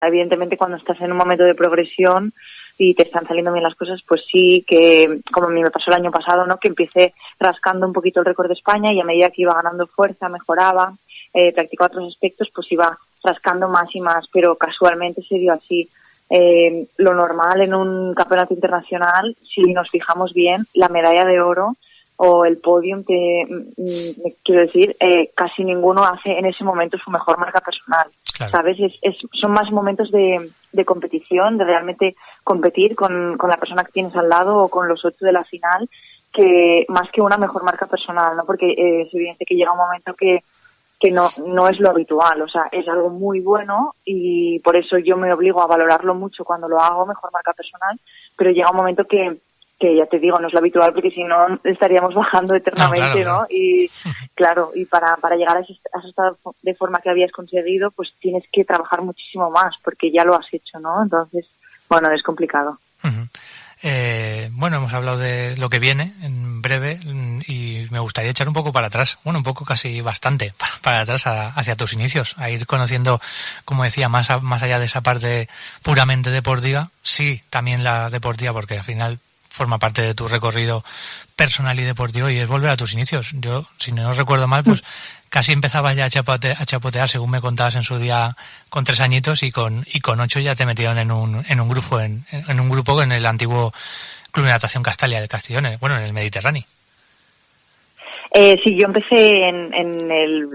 Evidentemente cuando estás en un momento de progresión y te están saliendo bien las cosas, pues sí que, como a mí me pasó el año pasado, ¿no? Que empecé rascando un poquito el récord de España y a medida que iba ganando fuerza, mejoraba, practicaba otros aspectos, pues iba rascando más y más, pero casualmente se dio así. Lo normal en un campeonato internacional, si nos fijamos bien, la medalla de oro o el podium, quiero decir, casi ninguno hace en ese momento su mejor marca personal. Claro. ¿Sabes? Son más momentos de competición, de realmente competir con la persona que tienes al lado o con los 8 de la final, que más que una mejor marca personal, ¿no? Porque es evidente que llega un momento que no es lo habitual, o sea, es algo muy bueno y por eso yo me obligo a valorarlo mucho cuando lo hago, mejor marca personal, pero llega un momento que ya te digo, no es lo habitual porque si no estaríamos bajando eternamente, claro. ¿no? Y claro, y para llegar a ese estado de forma que habías conseguido, pues tienes que trabajar muchísimo más porque ya lo has hecho, ¿no? Entonces, bueno, es complicado. Uh-huh. Bueno, hemos hablado de lo que viene en breve y me gustaría echar un poco para atrás, bueno, un poco casi bastante para atrás hacia tus inicios, a ir conociendo, como decía, más allá de esa parte puramente deportiva, sí, también la deportiva, porque al final forma parte de tu recorrido personal y deportivo y es volver a tus inicios. Yo, si no recuerdo mal, pues casi empezabas ya a chapotear, según me contabas en su día, con 3 añitos y con 8 ya te metieron en un grupo en el antiguo Club de Natación Castalia de Castellón, en el Mediterráneo. Sí, yo empecé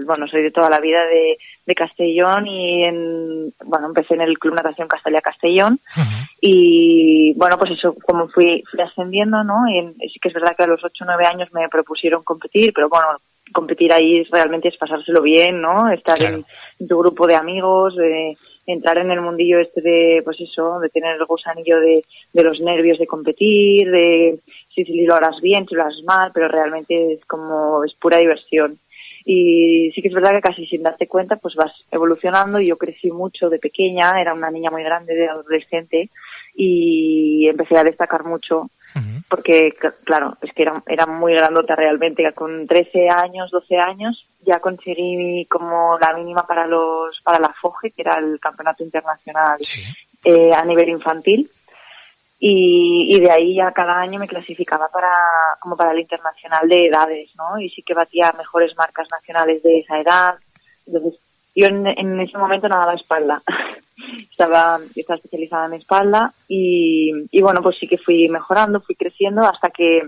bueno, soy de toda la vida de Castellón y empecé en el Club Natación Castalia Castellón. Uh-huh. Y bueno, pues eso, como fui ascendiendo, ¿no? Y sí que es verdad que a los 8 o 9 años me propusieron competir, pero bueno, competir ahí realmente es pasárselo bien, ¿no? Estar claro. en tu grupo de amigos, entrar en el mundillo pues eso, de tener el gusanillo de los nervios de competir, de si lo harás bien, si lo harás mal, pero realmente es pura diversión. Y sí que es verdad que casi sin darte cuenta pues vas evolucionando y yo crecí mucho de pequeña, era una niña muy grande de adolescente y empecé a destacar mucho. Uh-huh. Porque, claro, es que era muy grandota realmente. Con 13 años, 12 años, ya conseguí como la mínima para la FOGE, que era el campeonato internacional, sí. A nivel infantil. Y de ahí ya cada año me clasificaba para el internacional de edades, ¿no? Y sí que batía mejores marcas nacionales de esa edad. Entonces, yo en ese momento nadaba espalda. Estaba especializada en espalda y bueno, pues sí que fui mejorando, fui creciendo hasta que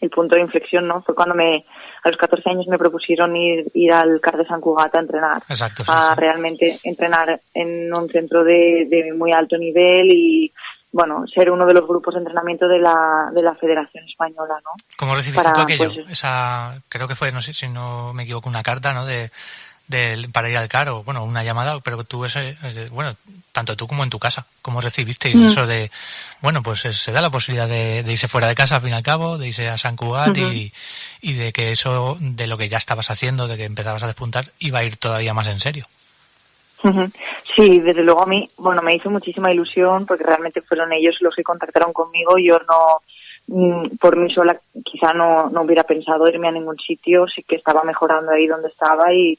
el punto de inflexión, ¿no? Fue cuando a los 14 años me propusieron ir al CAR de Sant Cugat a entrenar. Exacto, sí. Realmente entrenar en un centro de muy alto nivel y, bueno, ser uno de los grupos de entrenamiento de la Federación Española, ¿no? ¿Cómo recibiste tú aquello? Pues, creo que fue, no sé si no me equivoco, una carta, ¿no? Para ir al CAR o, bueno, una llamada, pero tú tanto tú como en tu casa, ¿cómo recibisteis eso de, bueno, pues se da la posibilidad de irse fuera de casa al fin y al cabo, de irse a Sant Cugat y de que eso, de lo que ya estabas haciendo, de que empezabas a despuntar, iba a ir todavía más en serio? Sí, desde luego a mí, bueno, me hizo muchísima ilusión porque realmente fueron ellos los que contactaron conmigo. Yo no, por mí sola quizá no hubiera pensado irme a ningún sitio, sí que estaba mejorando ahí donde estaba y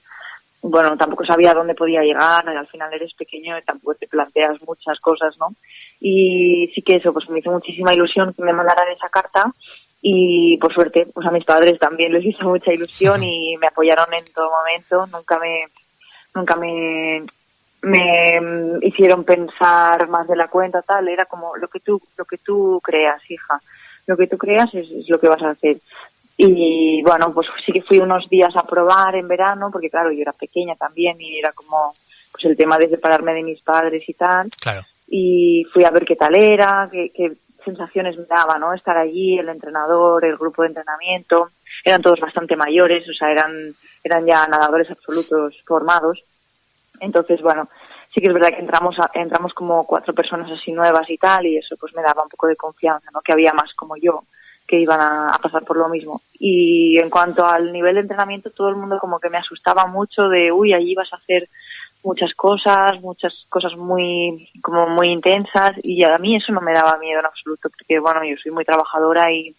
bueno, tampoco sabía a dónde podía llegar, al final eres pequeño y tampoco te planteas muchas cosas, ¿no? Y sí que eso, pues me hizo muchísima ilusión que me mandaran esa carta y por suerte, pues a mis padres también les hizo mucha ilusión y me apoyaron en todo momento, nunca me hicieron pensar más de la cuenta, tal, era como lo que tú creas, hija, lo que tú creas es lo que vas a hacer. Y bueno, pues sí que fui unos días a probar en verano, porque claro, yo era pequeña también y era como pues el tema de separarme de mis padres y tal. Claro. Y fui a ver qué tal era, qué sensaciones me daba, ¿no? Estar allí, el entrenador, el grupo de entrenamiento, eran todos bastante mayores, o sea, eran ya nadadores absolutos formados. Entonces, bueno, sí que es verdad que entramos como 4 personas así nuevas y tal, y eso pues me daba un poco de confianza, ¿no? Que había más como yo que iban a pasar por lo mismo. Y en cuanto al nivel de entrenamiento, todo el mundo como que me asustaba mucho de, allí vas a hacer muchas cosas muy intensas, y a mí eso no me daba miedo en absoluto, porque bueno, yo soy muy trabajadora y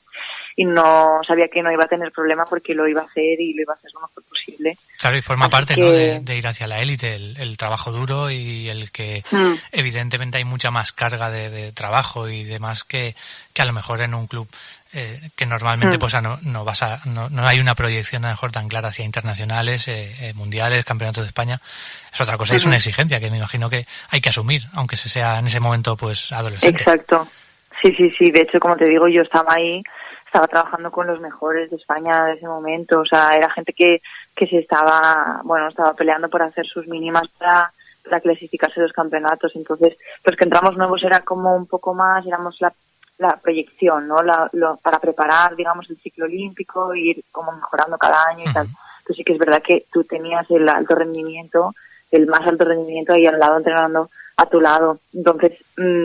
y no sabía que no iba a tener problema porque lo iba a hacer y lo iba a hacer lo mejor posible. Claro, y forma parte, ¿no?, de ir hacia la élite, el trabajo duro y el que evidentemente hay mucha más carga de trabajo y demás que a lo mejor en un club que normalmente pues no hay una proyección a lo mejor tan clara hacia internacionales, mundiales, campeonatos de España. Es otra cosa, es una exigencia que me imagino que hay que asumir, aunque se sea en ese momento pues adolescente. Exacto. Sí. De hecho, como te digo, yo estaba trabajando con los mejores de España de ese momento. O sea, era gente que se estaba peleando por hacer sus mínimas para clasificarse a los campeonatos. Entonces, los que entramos nuevos era como un poco más, éramos la proyección, ¿no? Para preparar, digamos, el ciclo olímpico, e ir como mejorando cada año y tal. Entonces sí que es verdad que tú tenías el más alto rendimiento ahí al lado entrenando a tu lado. Entonces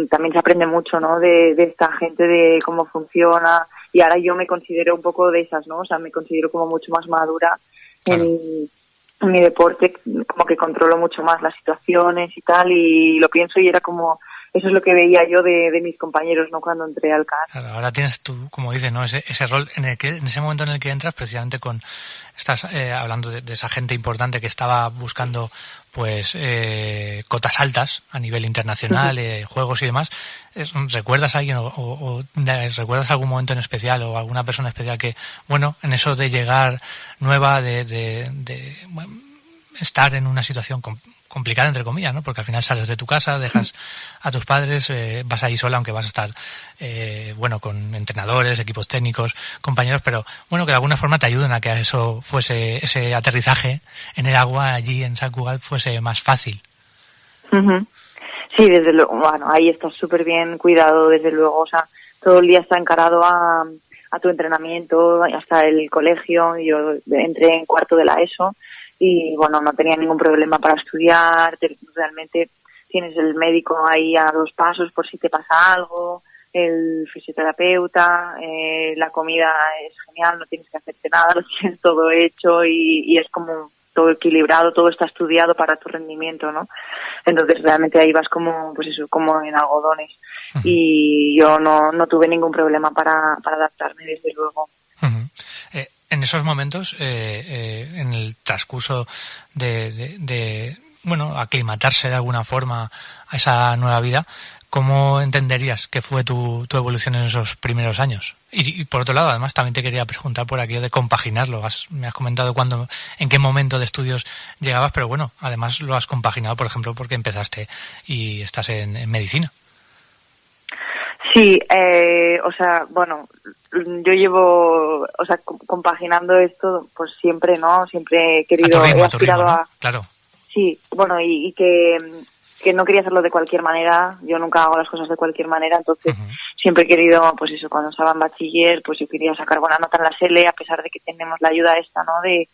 también se aprende mucho, ¿no? De esta gente, de cómo funciona, y ahora yo me considero un poco de esas, ¿no? O sea, me considero como mucho más madura en mi deporte, como que controlo mucho más las situaciones y tal, y lo pienso, y era como, eso es lo que veía yo de mis compañeros, ¿no?, cuando entré al CAR. Claro, ahora tienes tú, como dices, ¿no?, ese rol en ese momento en el que entras, precisamente estás hablando de esa gente importante que estaba buscando pues cotas altas a nivel internacional, juegos y demás. ¿Recuerdas a alguien o recuerdas algún momento en especial o alguna persona especial que, bueno, en eso de llegar nueva, de estar en una situación complicada, entre comillas, ¿no? Porque al final sales de tu casa, dejas a tus padres, vas ahí sola, aunque vas a estar, con entrenadores, equipos técnicos, compañeros, pero bueno, que de alguna forma te ayuden a que eso fuese, ese aterrizaje en el agua allí en Sant Cugat fuese más fácil. Sí, desde luego, bueno, ahí estás súper bien cuidado, desde luego, o sea, todo el día está encarado a tu entrenamiento, hasta el colegio. Yo entré en cuarto de la ESO, y bueno, no tenía ningún problema para estudiar. Realmente tienes el médico ahí a 2 pasos por si te pasa algo, el fisioterapeuta, la comida es genial, no tienes que hacerte nada, lo tienes todo hecho, y es como todo equilibrado, todo está estudiado para tu rendimiento, ¿no? Entonces realmente ahí vas como, pues eso, como en algodones. Y yo no tuve ningún problema para adaptarme, desde luego. En esos momentos, en el transcurso de aclimatarse de alguna forma a esa nueva vida, ¿cómo entenderías que fue tu evolución en esos primeros años? Y por otro lado, además, también te quería preguntar por aquello de compaginarlo. Me has comentado en qué momento de estudios llegabas, pero bueno, además lo has compaginado, por ejemplo, porque empezaste y estás en medicina. Sí, yo llevo, compaginando esto, pues siempre, ¿no? Siempre he querido, he aspirado a... Claro. Sí, bueno, y que no quería hacerlo de cualquier manera. Yo nunca hago las cosas de cualquier manera, entonces siempre he querido, pues eso, cuando estaba en bachiller, pues yo quería sacar buena nota en la SELE, a pesar de que tenemos la ayuda esta, ¿no? De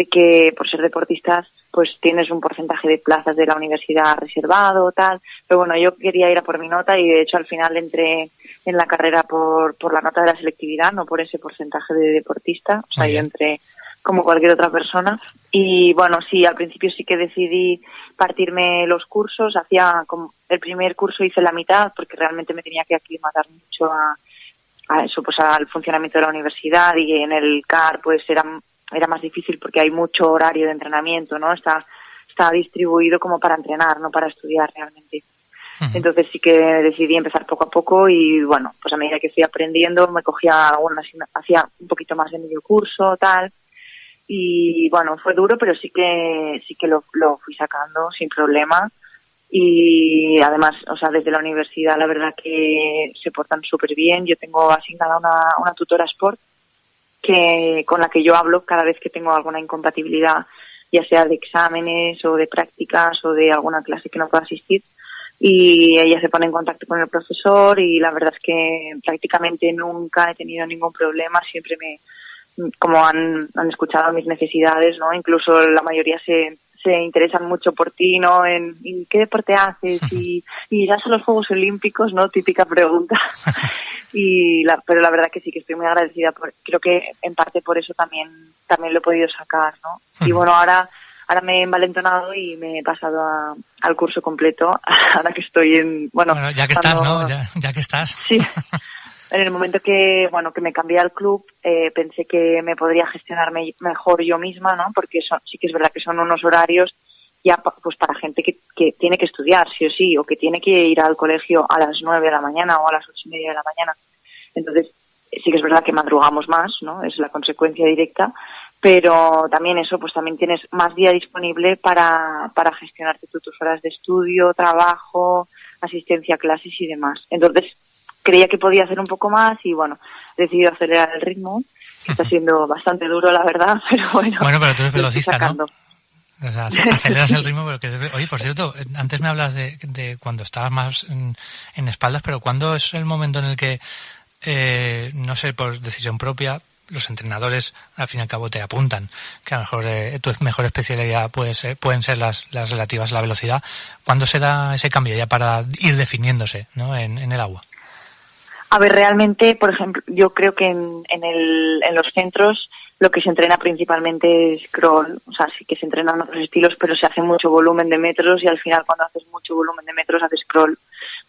que por ser deportistas pues tienes un porcentaje de plazas de la universidad reservado, tal. Pero bueno, yo quería ir a por mi nota, y de hecho al final entré en la carrera por la nota de la selectividad, no por ese porcentaje de deportista. O sea, yo entré como cualquier otra persona. Y bueno, sí, al principio sí que decidí partirme los cursos. Como el primer curso hice la mitad, porque realmente me tenía que aclimatar mucho a eso, pues al funcionamiento de la universidad, y en el CAR pues era más difícil porque hay mucho horario de entrenamiento, ¿no? Está distribuido como para entrenar, no para estudiar realmente. Entonces sí que decidí empezar poco a poco, y bueno, pues a medida que fui aprendiendo me cogía hacía un poquito más de medio curso, tal. Y bueno, fue duro, pero sí que lo fui sacando sin problema. Y además, o sea, desde la universidad la verdad que se portan súper bien. Yo tengo asignada una tutora sport con la que yo hablo cada vez que tengo alguna incompatibilidad, ya sea de exámenes o de prácticas o de alguna clase que no pueda asistir, y ella se pone en contacto con el profesor, y la verdad es que prácticamente nunca he tenido ningún problema. Siempre como han escuchado mis necesidades, ¿no? Incluso la mayoría se interesan mucho por ti, ¿no? ¿En qué deporte haces? Y irás a los Juegos Olímpicos, ¿no? Típica pregunta. Pero la verdad que sí, que estoy muy agradecida. Creo que en parte por eso también lo he podido sacar, ¿no? Y bueno, ahora me he envalentonado y me he pasado al curso completo. Ahora que estoy en... Bueno, ya que estás, ¿no? Ya que estás. Sí. en el momento que, bueno, que me cambié al club, pensé que me podría gestionar mejor yo misma, ¿no? Porque sí que es verdad que son unos horarios ya pues para gente que tiene que estudiar, sí o sí, o que tiene que ir al colegio a las 9 de la mañana o a las 8:30 de la mañana. Entonces, sí que es verdad que madrugamos más, ¿no? Es la consecuencia directa, pero también eso, pues también tienes más día disponible para gestionarte tus horas de estudio, trabajo, asistencia a clases y demás. Entonces, creía que podía hacer un poco más y, bueno, he decidido acelerar el ritmo, que está siendo bastante duro, la verdad, pero bueno. Bueno, pero tú eres velocista, ¿no? O sea, aceleras el ritmo, pero oye, por cierto, antes me hablas de cuando estabas más en espaldas, pero ¿cuándo es el momento en el que, no sé, por decisión propia, los entrenadores al fin y al cabo te apuntan que a lo mejor tu mejor especialidad pueden ser las relativas a la velocidad? ¿Cuándo se da ese cambio ya para ir definiéndose, ¿no? en el agua? A ver, realmente, por ejemplo, yo creo que en los centros lo que se entrena principalmente es crawl, o sea, sí que se entrenan otros estilos, pero se hace mucho volumen de metros y al final cuando haces mucho volumen de metros haces crawl,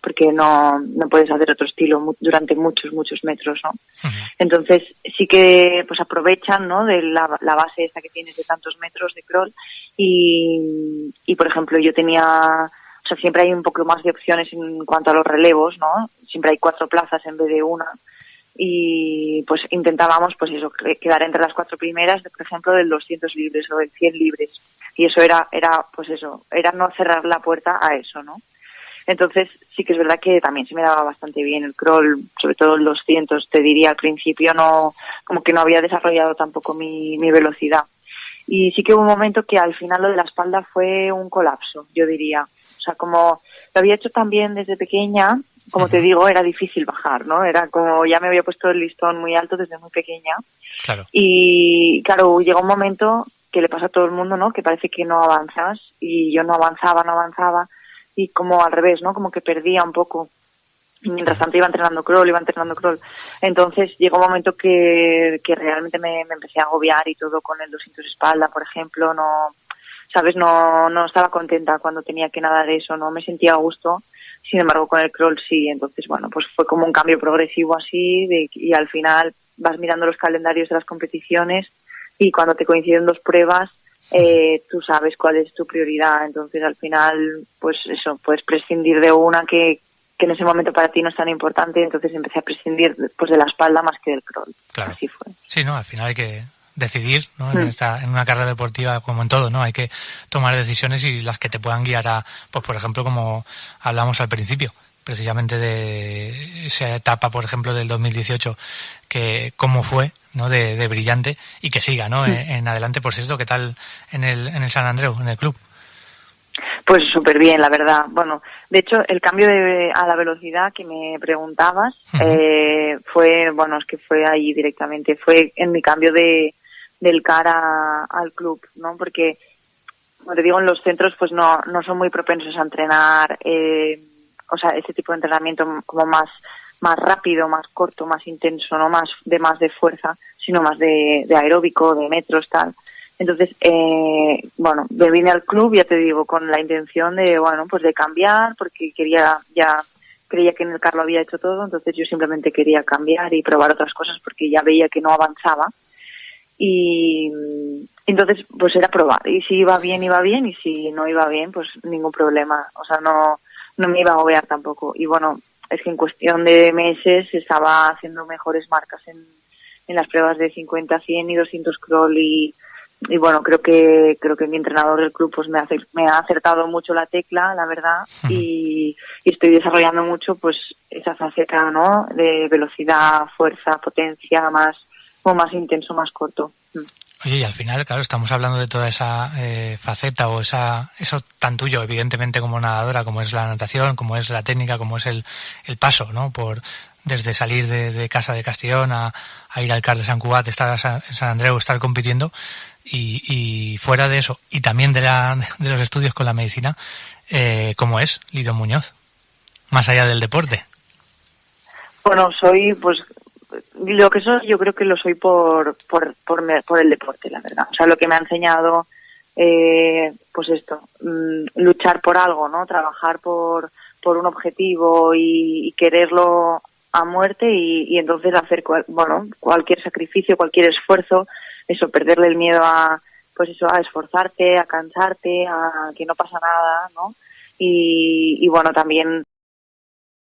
porque no puedes hacer otro estilo durante muchos metros, ¿no? Uh-huh. Entonces sí que pues aprovechan, ¿no? De la base esta que tienes de tantos metros de crawl y por ejemplo yo tenía, o sea, siempre hay un poco más de opciones en cuanto a los relevos, ¿no? Siempre hay 4 plazas en vez de una. Y pues intentábamos pues eso, quedar entre las 4 primeras, por ejemplo, del 200 libres o del 100 libres. Y eso era pues eso, era no cerrar la puerta a eso, ¿no? Entonces sí que es verdad que también se me daba bastante bien el crawl, sobre todo el 200, te diría al principio como que no había desarrollado tampoco mi velocidad. Y sí que hubo un momento que al final lo de la espalda fue un colapso, yo diría. O sea, como lo había hecho también desde pequeña, como te digo, era difícil bajar, ¿no? Era como ya me había puesto el listón muy alto desde muy pequeña. Claro. Y claro, llega un momento que le pasa a todo el mundo, ¿no? Que parece que no avanzas y yo no avanzaba y como al revés, ¿no? Como que perdía un poco. Y mientras tanto iba entrenando crawl. Entonces llegó un momento que realmente me empecé a agobiar y todo con el 200 espalda, por ejemplo, ¿sabes? No estaba contenta cuando tenía que nadar eso, no me sentía a gusto. Sin embargo, con el crawl sí. Entonces, bueno, pues fue como un cambio progresivo así y al final vas mirando los calendarios de las competiciones y cuando te coinciden 2 pruebas, tú sabes cuál es tu prioridad. Entonces, al final, pues eso, puedes prescindir de una que en ese momento para ti no es tan importante. Entonces empecé a prescindir pues de la espalda más que del crawl. Claro. Así fue. Sí, no, al final hay que decidir, ¿no? En una carrera deportiva, como en todo, ¿no? Hay que tomar decisiones y las que te puedan guiar a, pues por ejemplo, como hablamos al principio, precisamente de esa etapa, por ejemplo, del 2018, que cómo fue, ¿no? De brillante y que siga, ¿no? En adelante. Por cierto, ¿qué tal en el San Andreu, en el club? Pues súper bien, la verdad. Bueno, de hecho, el cambio a la velocidad que me preguntabas fue ahí directamente, fue en mi cambio del cara al club, ¿no? Porque, como te digo, en los centros pues no son muy propensos a entrenar, o sea, ese tipo de entrenamiento como más rápido, más corto, más intenso, no más de fuerza, sino más de aeróbico, de metros, tal. Entonces, me vine al club, ya te digo, con la intención de cambiar, porque creía que en el CAR lo había hecho todo, entonces yo simplemente quería cambiar y probar otras cosas porque ya veía que no avanzaba. Y entonces, pues era probar. Y si iba bien, y si no iba bien, pues ningún problema. O sea, no me iba a agobiar tampoco. Y bueno, es que en cuestión de meses estaba haciendo mejores marcas en las pruebas de 50, 100 y 200 crawl y bueno, creo que mi entrenador del club pues me ha acertado mucho la tecla, la verdad, y estoy desarrollando mucho pues esa faceta, ¿no? De velocidad, fuerza, potencia, más intenso, más corto. Oye, y al final, claro, estamos hablando de toda esa faceta o eso tan tuyo, evidentemente, como nadadora, como es la natación, como es la técnica, como es el paso, ¿no? Desde salir de casa de Castellón a ir al CAR de Sant Cugat, estar en San Andreu, estar compitiendo y fuera de eso, y también de los estudios con la medicina, ¿cómo es Lido Muñoz? Más allá del deporte. Bueno, soy, pues, lo que soy, yo creo que lo soy por el deporte, la verdad. O sea, lo que me ha enseñado, pues esto, luchar por algo, ¿no? Trabajar por un objetivo y quererlo a muerte y entonces hacer cualquier sacrificio, cualquier esfuerzo, eso, perderle el miedo a, pues eso, a esforzarte, a cansarte, a que no pasa nada, ¿no? Y bueno, también